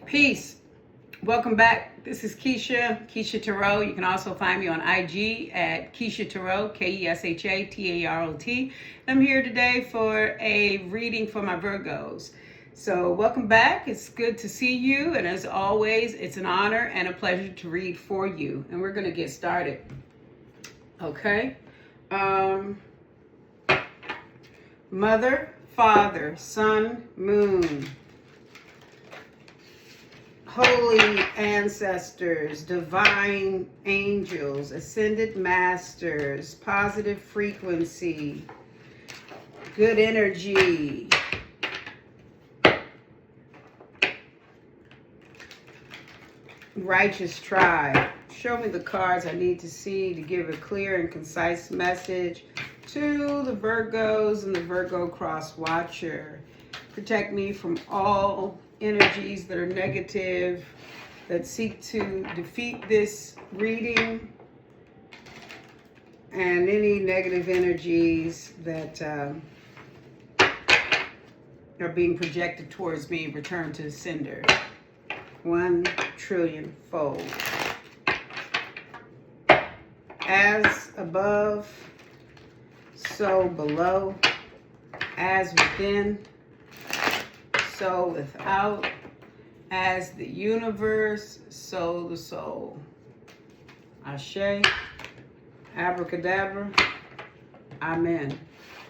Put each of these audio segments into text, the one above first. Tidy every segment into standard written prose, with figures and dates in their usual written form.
Peace. Welcome back. This is Keisha Tarot. You can also find me on IG at Keisha Tarot, KESHATAROT. I'm here today for a reading for my Virgos. So welcome back. It's good to see you. And as always, it's an honor and a pleasure to read for you. And we're going to get started. Okay. Mother, Father, Sun, Moon. Holy ancestors, divine angels, ascended masters, positive frequency, good energy, righteous tribe. Show me the cards I need to see to give a clear and concise message to the Virgos and the Virgo cross watcher. Protect me from all energies that are negative, that seek to defeat this reading, and any negative energies that are being projected towards me return to the sender 1,000,000,000,000 fold. As above, so below, as within, so without, as the universe, so the soul. Ashe, abracadabra, amen.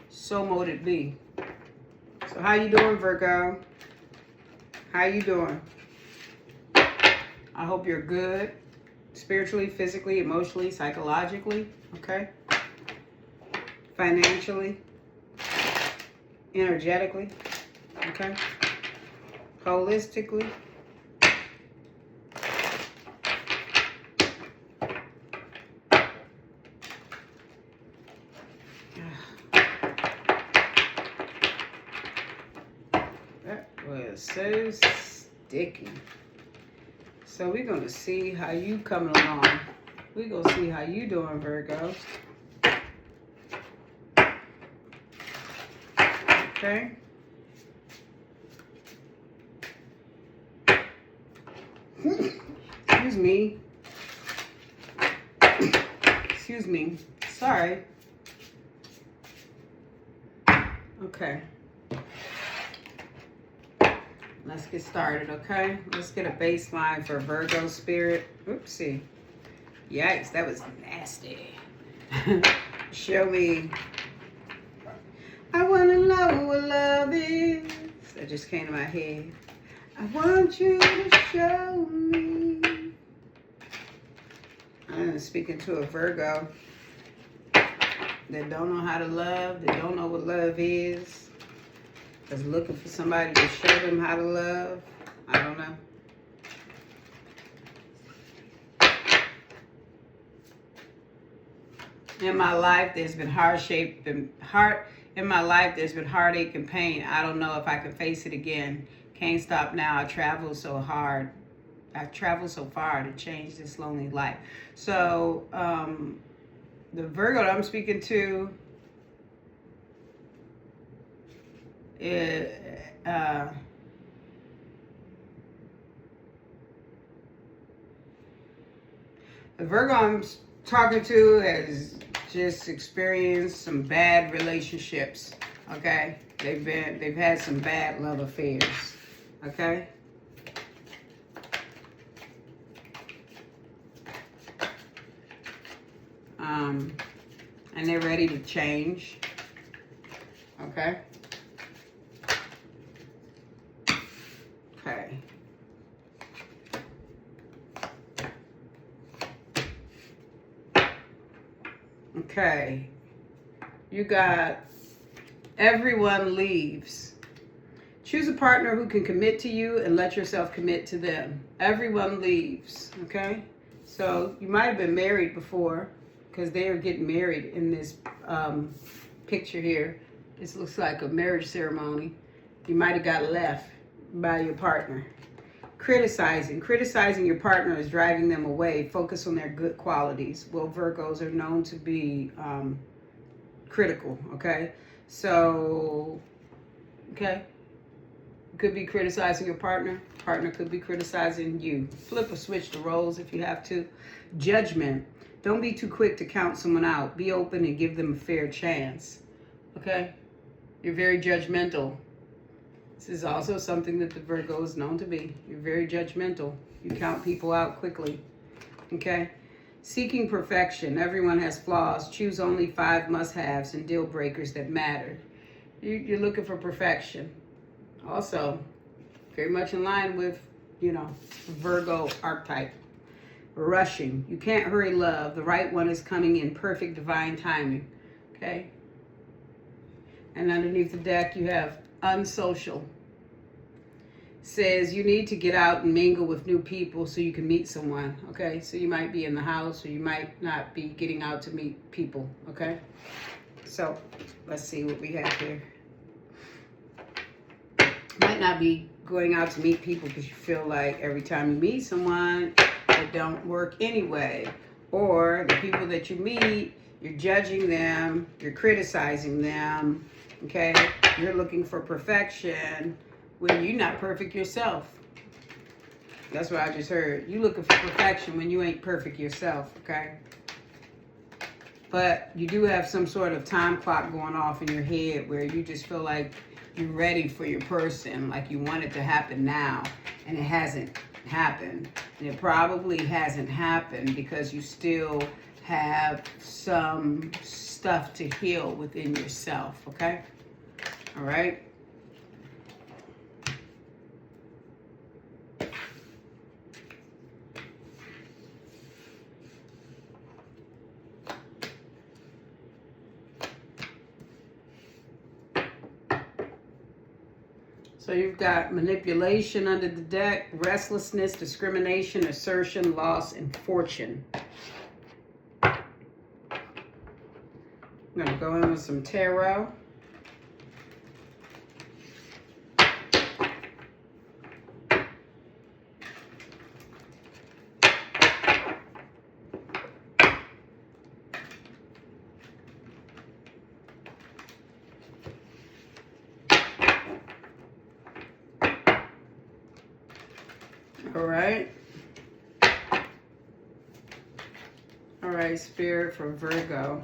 So mote it be. So how you doing, Virgo? How you doing? I hope you're good, spiritually, physically, emotionally, psychologically, okay? Financially, energetically, okay? Holistically. That was so sticky. So we're going to see how you coming along. We're going to see how you doing, Virgo. Okay. Excuse me. Excuse me. Sorry. Okay. Let's get started, okay? Let's get a baseline for Virgo spirit. Oopsie. Yikes, that was nasty. Show me. I want to know what love is. That just came to my head. I want you to show me. I'm speaking to a Virgo that don't know how to love, that don't know what love is, that's looking for somebody to show them how to love. I don't know. In my life, there's been heartache and pain. I don't know if I can face it again. Can't stop now. I travel so hard. I traveled so far to change this lonely life. So the Virgo that I'm speaking to is the Virgo I'm talking to has just experienced some bad relationships. Okay, they've had some bad love affairs. Okay. And they're ready to change. Okay. Okay. Okay. You got everyone leaves. Choose a partner who can commit to you and let yourself commit to them. Everyone leaves. Okay. So you might have been married before, because they are getting married in this picture here. This looks like a marriage ceremony. You might have got left by your partner. Criticizing your partner is driving them away. Focus on their good qualities. Well, Virgos are known to be critical, okay? So, okay. could be criticizing your partner. Partner could be criticizing you. Flip or switch the roles if you have to. Judgment. Don't be too quick to count someone out. Be open and give them a fair chance. Okay? You're very judgmental. This is also something that the Virgo is known to be. You're very judgmental. You count people out quickly. Okay? Seeking perfection. Everyone has flaws. Choose only 5 must-haves and deal breakers that matter. You're looking for perfection. Also, very much in line with, Virgo archetype. Rushing. You can't hurry love. The right one is coming in perfect divine timing. Okay? And underneath the deck, you have unsocial. Says you need to get out and mingle with new people so you can meet someone. Okay? So you might be in the house or you might not be getting out to meet people. Okay? So, let's see what we have here. Might not be going out to meet people because you feel like every time you meet someone, it don't work anyway. Or the people that you meet, you're judging them, you're criticizing them, okay? You're looking for perfection when you're not perfect yourself. That's what I just heard. You looking for perfection when you ain't perfect yourself, okay? But you do have some sort of time clock going off in your head where you just feel like you're ready for your person, like you want it to happen now, and it hasn't happened. And it probably hasn't happened because you still have some stuff to heal within yourself, okay? All right? So you've got manipulation under the deck, restlessness, discrimination, assertion, loss, and fortune. I'm going to go in with some tarot. All right. All right, Spirit for Virgo.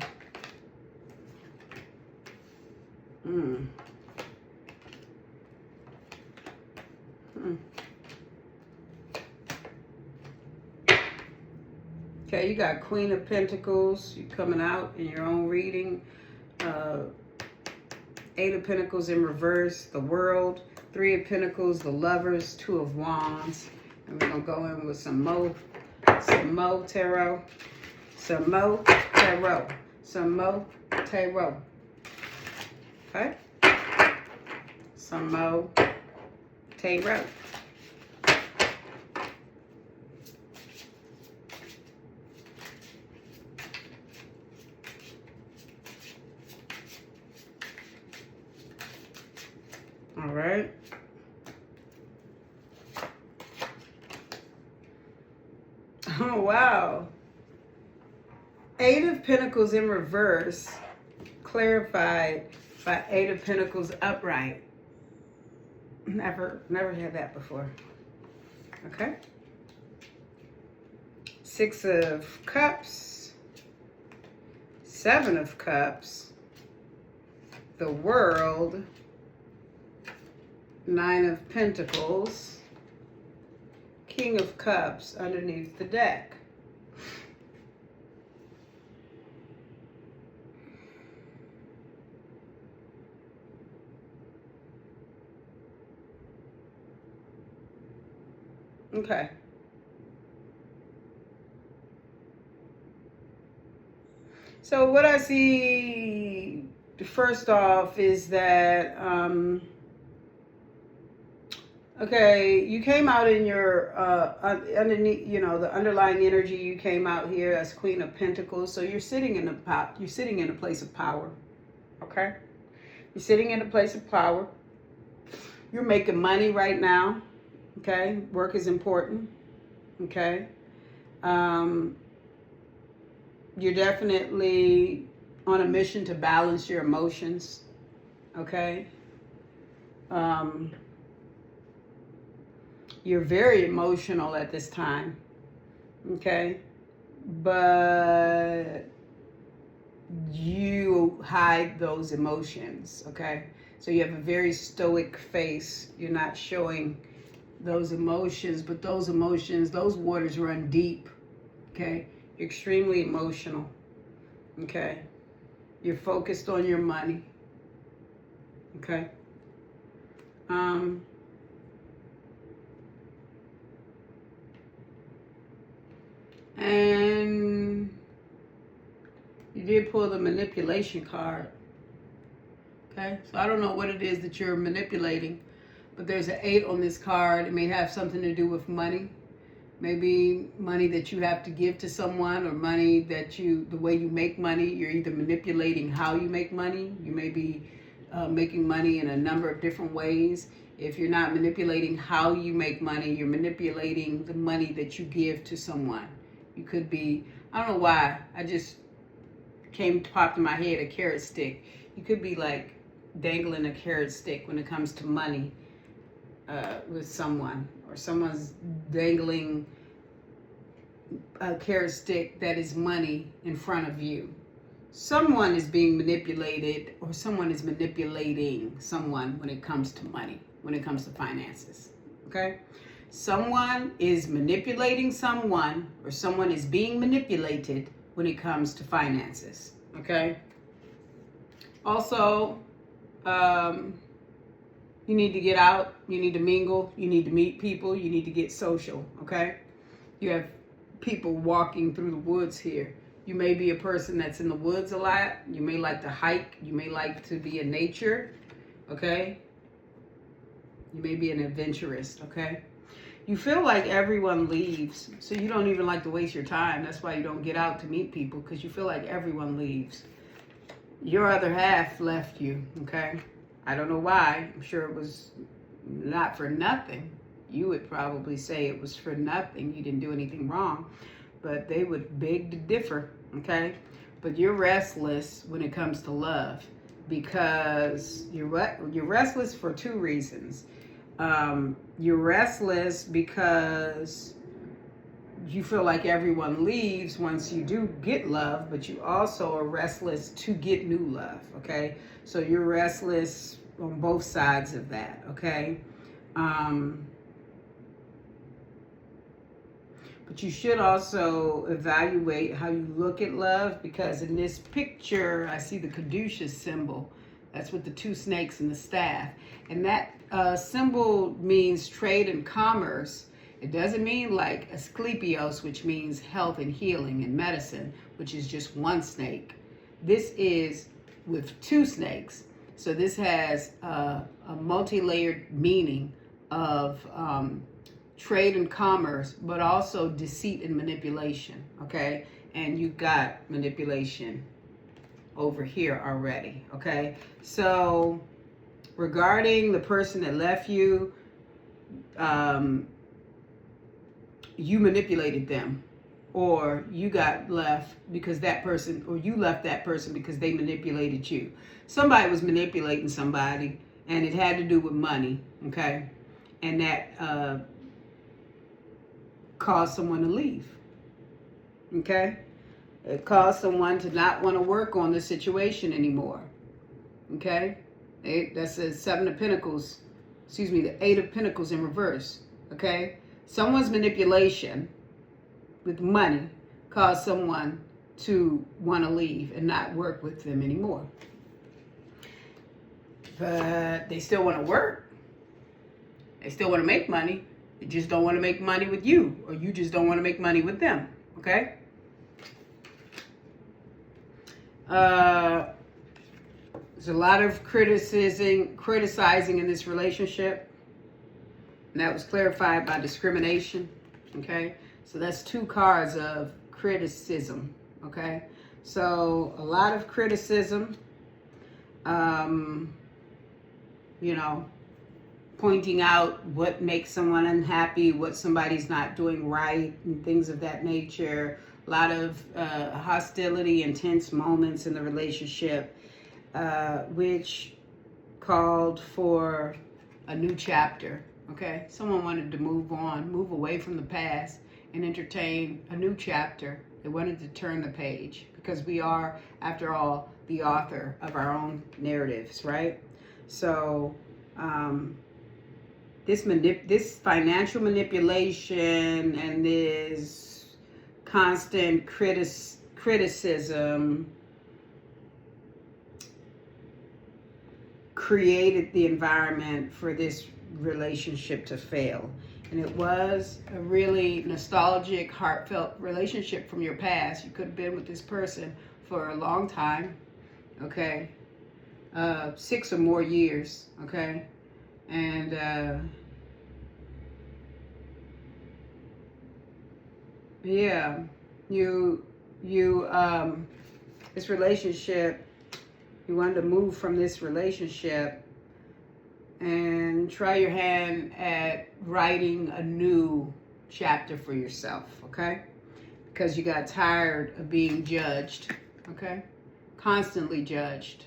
Okay, you got Queen of Pentacles. You coming out in your own reading. 8 of Pentacles in reverse. The World. 3 of Pentacles. The Lovers. 2 of Wands. And we're going to go in with some Mo Tarot. Some Mo Tarot. Some Mo Tarot. Okay? Some Mo Tarot. All right. Oh, wow. 8 of Pentacles in reverse, clarified by 8 of Pentacles upright. Never had that before. Okay. 6 of Cups, 7 of Cups, the World, 9 of Pentacles, King of Cups underneath the deck. Okay. So what I see first off is that okay, you came out in your underneath, the underlying energy. You came out here as Queen of Pentacles, so you're sitting in a place of power. Okay, you're sitting in a place of power. You're making money right now. Okay, work is important. Okay, you're definitely on a mission to balance your emotions. Okay. You're very emotional at this time, okay? But you hide those emotions, okay? So you have a very stoic face. You're not showing those emotions, but those emotions, those waters run deep, okay? You're extremely emotional, okay? You're focused on your money, okay? And you did pull the manipulation card, okay? So I don't know what it is that you're manipulating, but there's an 8 on this card. It may have something to do with money. Maybe money that you have to give to someone, or money that the way you make money, you're either manipulating how you make money. You may be making money in a number of different ways. If you're not manipulating how you make money, you're manipulating the money that you give to someone. You could be, I don't know why, I just popped in my head a carrot stick. You could be like dangling a carrot stick when it comes to money with someone, or someone's dangling a carrot stick that is money in front of you. Someone is being manipulated, or someone is manipulating someone when it comes to money, when it comes to finances, okay? Someone is manipulating someone, or someone is being manipulated when it comes to finances, okay? Also, you need to get out, you need to mingle, you need to meet people, you need to get social, okay? You have people walking through the woods here. You may be a person that's in the woods a lot. You may like to hike. You may like to be in nature, okay? You may be an adventurist, okay? You feel like everyone leaves, so you don't even like to waste your time. That's why you don't get out to meet people, because you feel like everyone leaves. Your other half left you, okay? I don't know why. I'm sure it was not for nothing. You would probably say it was for nothing. You didn't do anything wrong, but they would beg to differ, okay? But you're restless when it comes to love, because you're restless for 2 reasons. You're restless because you feel like everyone leaves once you do get love, but you also are restless to get new love, okay? So you're restless on both sides of that, okay? But you should also evaluate how you look at love, because in this picture, I see the caduceus symbol. That's with the 2 snakes and the staff. And that symbol means trade and commerce. It doesn't mean like Asclepios, which means health and healing and medicine, which is just 1 snake. This is with 2 snakes. So this has a multi-layered meaning of trade and commerce, but also deceit and manipulation, okay? And you got manipulation over here already, okay? So regarding the person that left you, you manipulated them, or you got left because that person, or you left that person because they manipulated you. Somebody was manipulating somebody, and it had to do with money, okay? And that caused someone to leave, okay? It caused someone to not want to work on the situation anymore, okay? That's the 7 of Pentacles, the 8 of Pentacles in reverse, okay? Someone's manipulation with money caused someone to want to leave and not work with them anymore. But they still want to work. They still want to make money. They just don't want to make money with you, or you just don't want to make money with them, okay? There's a lot of criticizing in this relationship, and that was clarified by discrimination, okay? So that's 2 cards of criticism, okay? So a lot of criticism, you know, pointing out what makes someone unhappy, what somebody's not doing right, and things of that nature. A lot of hostility, intense moments in the relationship, which called for a new chapter, okay? Someone wanted to move on, move away from the past, and entertain a new chapter. They wanted to turn the page because we are, after all, the author of our own narratives, right? So this financial manipulation and this constant criticism created the environment for this relationship to fail. And it was a really nostalgic, heartfelt relationship from your past. You could have been with this person for a long time, okay? 6 or more years, okay? And yeah, this relationship, you wanted to move from this relationship and try your hand at writing a new chapter for yourself, okay? Because you got tired of being judged, okay? Constantly judged,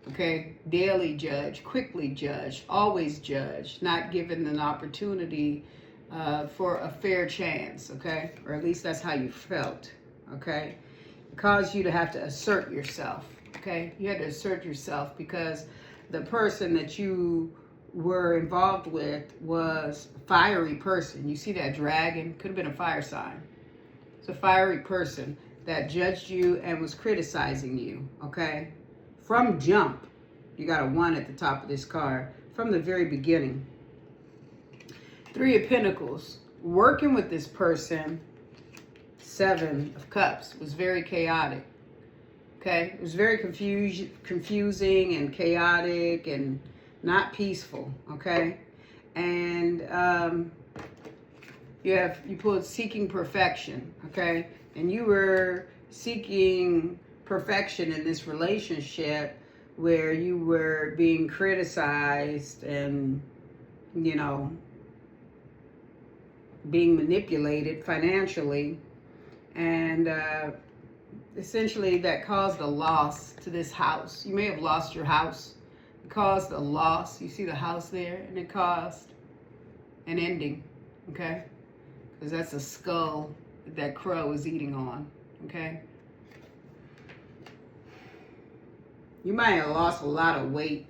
okay? Daily judged, quickly judged, always judged, not given an opportunity for a fair chance, okay? Or at least that's how you felt, okay? It caused you to have to assert yourself, okay? You had to assert yourself because the person that you were involved with was a fiery person. You see that dragon? Could have been a fire sign. It's a fiery person that judged you and was criticizing you, okay? From jump, you got a 1 at the top of this card. From the very beginning. 3 of Pentacles. Working with this person, 7 of Cups, was very chaotic. Okay, it was very confusing and chaotic and not peaceful. Okay, and you pulled seeking perfection. Okay, and you were seeking perfection in this relationship where you were being criticized and, you know, being manipulated financially, and essentially that caused a loss to this house. You may have lost your house. It caused a loss. You see the house there? And it caused an ending, okay? Because that's a skull that crow is eating on, okay? You might have lost a lot of weight.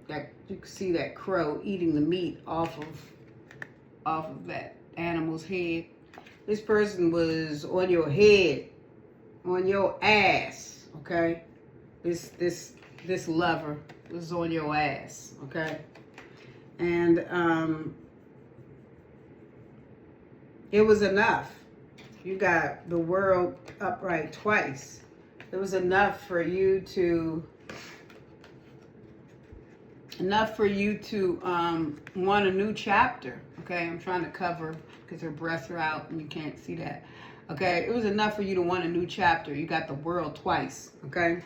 That you can see that crow eating the meat off of that animal's head. This person was on your head, on your ass, okay? This lover was on your ass, okay? And it was enough. You got the world upright twice. It was enough for you to want a new chapter. Okay, I'm trying to cover because her breaths are out and you can't see that. Okay, it was enough for you to want a new chapter. You got the world twice. Okay,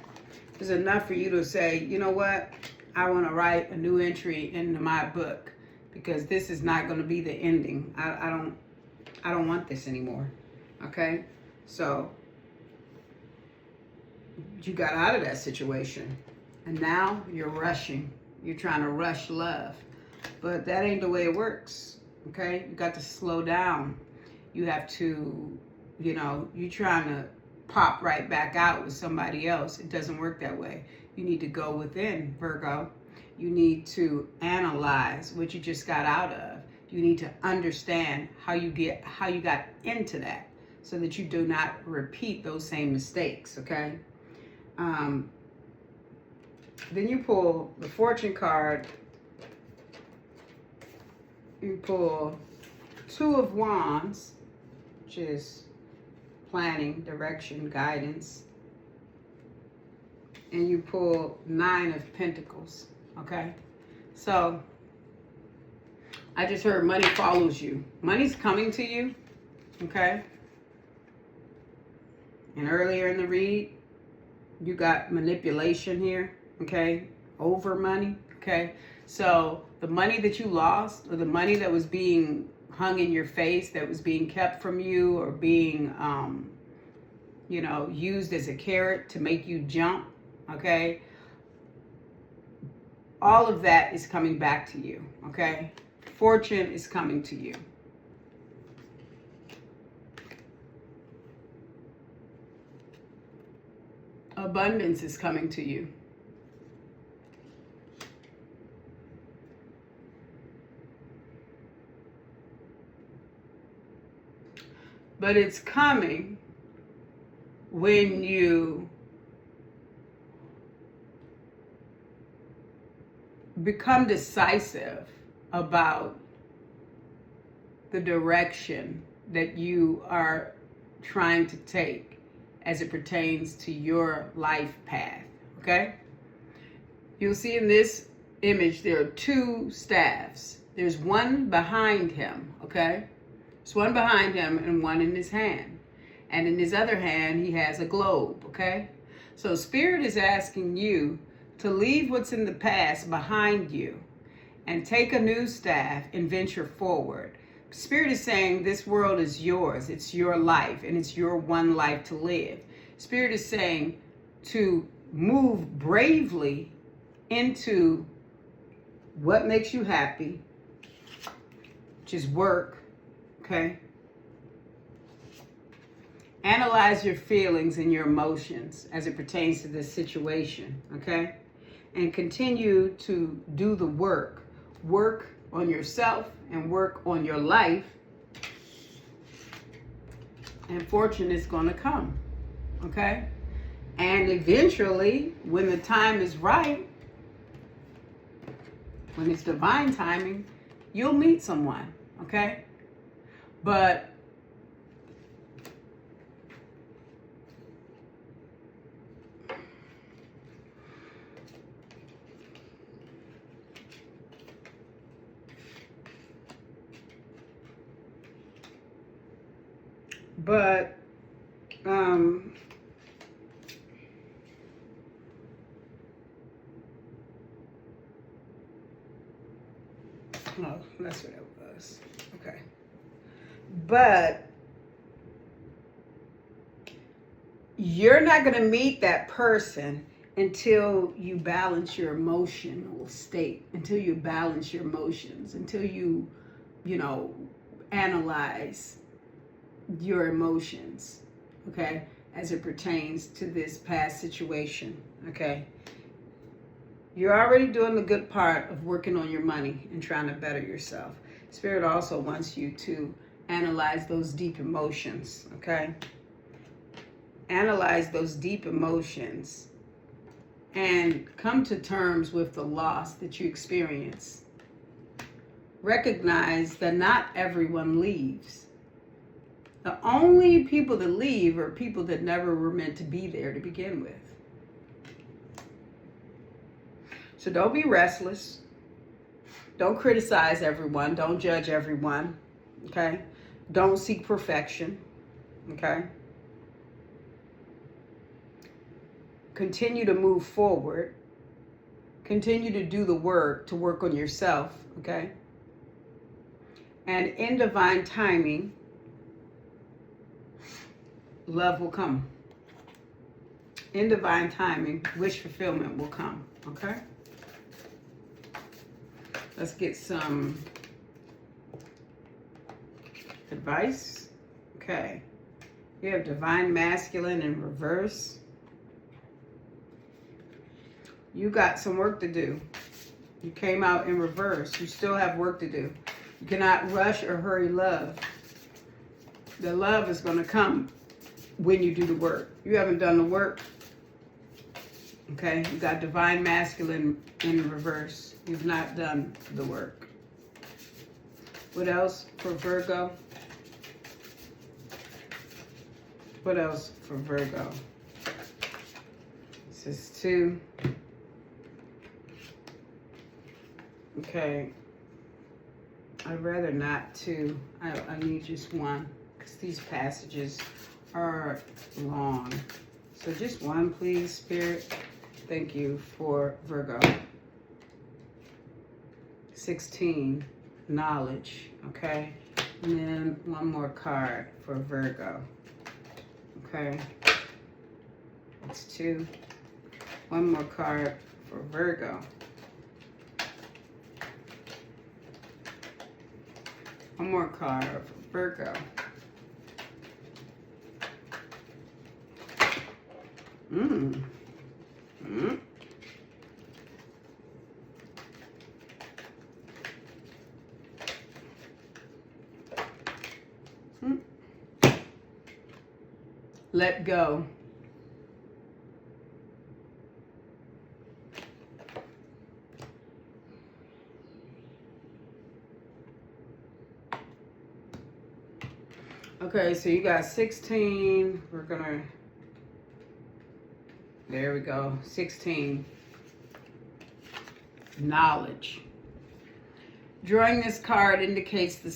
it was enough for you to say, you know what, I want to write a new entry into my book because this is not going to be the ending. I don't want this anymore. Okay, so you got out of that situation and now you're rushing. You're trying to rush love, but that ain't the way it works. Okay, you got to slow down. You have to, you know, you're trying to pop right back out with somebody else. It doesn't work that way. You need to go within, Virgo. You need to analyze what you just got out of. You need to understand how you got into that so that you do not repeat those same mistakes, okay? Then you pull the Fortune card. You pull 2 of Wands, which is planning, direction, guidance. And you pull 9 of Pentacles, okay? So, I just heard money follows you. Money's coming to you, okay? And earlier in the read, you got manipulation here, okay? Over money, okay? So the money that you lost, or the money that was being hung in your face, that was being kept from you, or being, you know, used as a carrot to make you jump, okay? All of that is coming back to you, okay? Fortune is coming to you. Abundance is coming to you. But it's coming when you become decisive about the direction that you are trying to take as it pertains to your life path, okay? You'll see in this image there are two staffs. There's one behind him, okay? There's one behind him and one in his hand. And in his other hand, he has a globe, okay? So Spirit is asking you to leave what's in the past behind you and take a new staff and venture forward. Spirit is saying this world is yours. It's your life, and it's your one life to live. Spirit is saying to move bravely into what makes you happy, which is work, okay? Analyze your feelings and your emotions as it pertains to this situation, okay? And continue to do the work. Work on yourself and work on your life, and fortune is going to come, okay? And eventually, when the time is right, when it's divine timing, you'll meet someone, okay? But oh, that's what it was. Okay. But you're not going to meet that person until you balance your emotional state, until you balance your emotions, until you analyze your emotions, okay, as it pertains to this past situation, okay? You're already doing the good part of working on your money and trying to better yourself. Spirit also wants you to analyze those deep emotions, okay? Analyze those deep emotions and come to terms with the loss that you experience. Recognize that not everyone leaves. The only people that leave are people that never were meant to be there to begin with. So don't be restless. Don't criticize everyone. Don't judge everyone, okay? Don't seek perfection, okay? Continue to move forward. Continue to do the work, to work on yourself, okay? And in divine timing, love will come. In divine timing, wish fulfillment will come, okay? Let's get some advice. Okay. You have divine masculine in reverse. You got some work to do. You came out in reverse. You still have work to do. You cannot rush or hurry love. The love is going to come when you do the work. You haven't done the work. Okay, you got divine masculine in reverse. You've not done the work. What else for Virgo? What else for Virgo? This is 2. Okay. I'd rather not 2. I need just 1 because these passages are long. So just 1, please, Spirit. Thank you for Virgo. 16, knowledge, okay? And then 1 more card for Virgo, okay? That's 2. 1 more card for Virgo. One more card for Virgo. Let go. Okay, so you got 16. We're gonna, there we go, 16. Knowledge. Drawing this card indicates that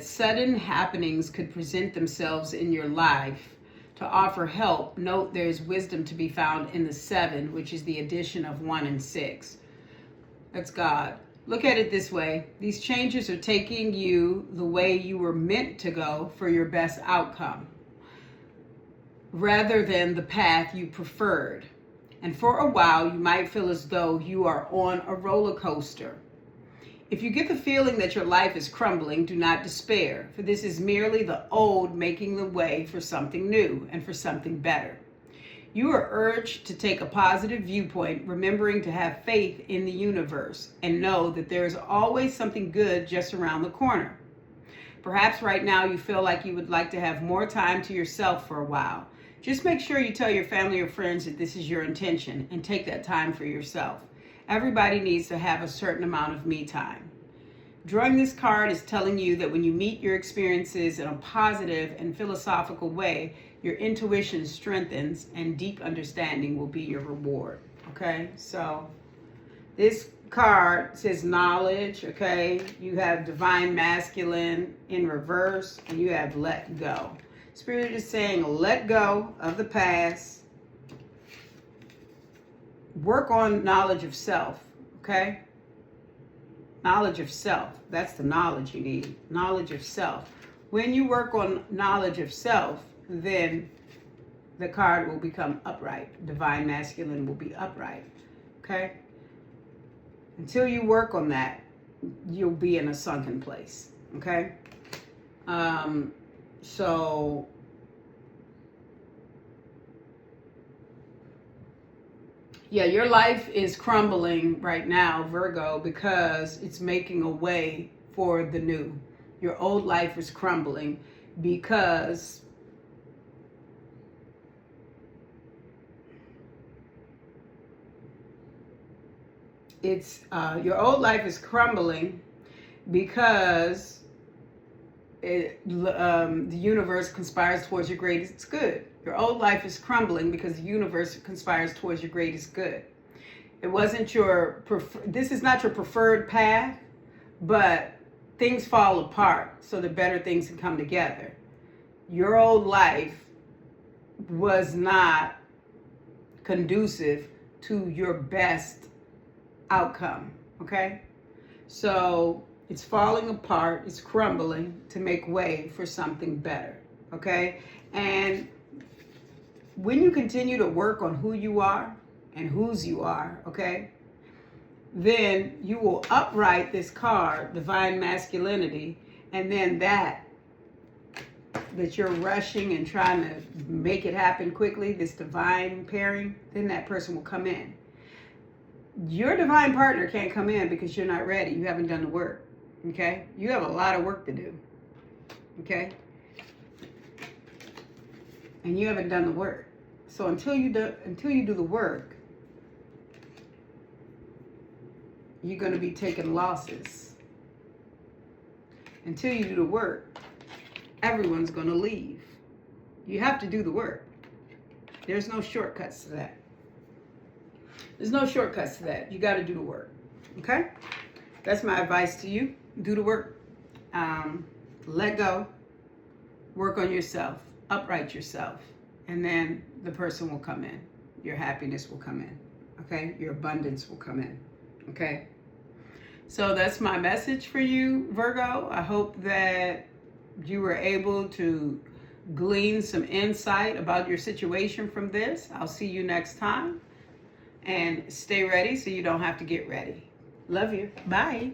sudden happenings could present themselves in your life. To offer help, note there's wisdom to be found in the 7, which is the addition of 1 and 6. That's God. Look at it this way. These changes are taking you the way you were meant to go for your best outcome, rather than the path you preferred. And for a while, you might feel as though you are on a roller coaster. If you get the feeling that your life is crumbling, do not despair, for this is merely the old making the way for something new and for something better. You are urged to take a positive viewpoint, remembering to have faith in the universe and know that there is always something good just around the corner. Perhaps right now you feel like you would like to have more time to yourself for a while. Just make sure you tell your family or friends that this is your intention and take that time for yourself. Everybody needs to have a certain amount of me time. Drawing this card is telling you that when you meet your experiences in a positive and philosophical way, your intuition strengthens and deep understanding will be your reward. Okay, so this card says knowledge. Okay, you have divine masculine in reverse and you have let go. Spirit is saying let go of the past. Work on knowledge of self. Okay, knowledge of self. That's the knowledge you need. Knowledge of self. When you work on knowledge of self, then the card will become upright. Divine masculine will be upright. Okay? Until you work on that, you'll be in a sunken place. Okay? So yeah, your life is crumbling right now, Virgo, because it's making a way for the new. Your old life is crumbling because your old life is crumbling because the universe conspires towards your greatest good. Your old life is crumbling because the universe conspires towards your greatest good. It wasn't this is not your preferred path, but things fall apart so that better things can come together. Your old life was not conducive to your best outcome, okay? So it's falling apart, it's crumbling to make way for something better, okay? And when you continue to work on who you are and whose you are, okay, then you will upright this card, divine masculinity, and then that you're rushing and trying to make it happen quickly, this divine pairing, then that person will come in. Your divine partner can't come in because you're not ready. You haven't done the work, okay? You have a lot of work to do, okay? And you haven't done the work. So until you do the work, you're going to be taking losses. Until you do the work, everyone's going to leave. You have to do the work. There's no shortcuts to that. There's no shortcuts to that. You got to do the work. Okay? That's my advice to you. Do the work. Let go. Work on yourself. Upright yourself. And then the person will come in. Your happiness will come in. Okay? Your abundance will come in. Okay? So that's my message for you, Virgo. I hope that you were able to glean some insight about your situation from this. I'll see you next time. And stay ready so you don't have to get ready. Love you. Bye.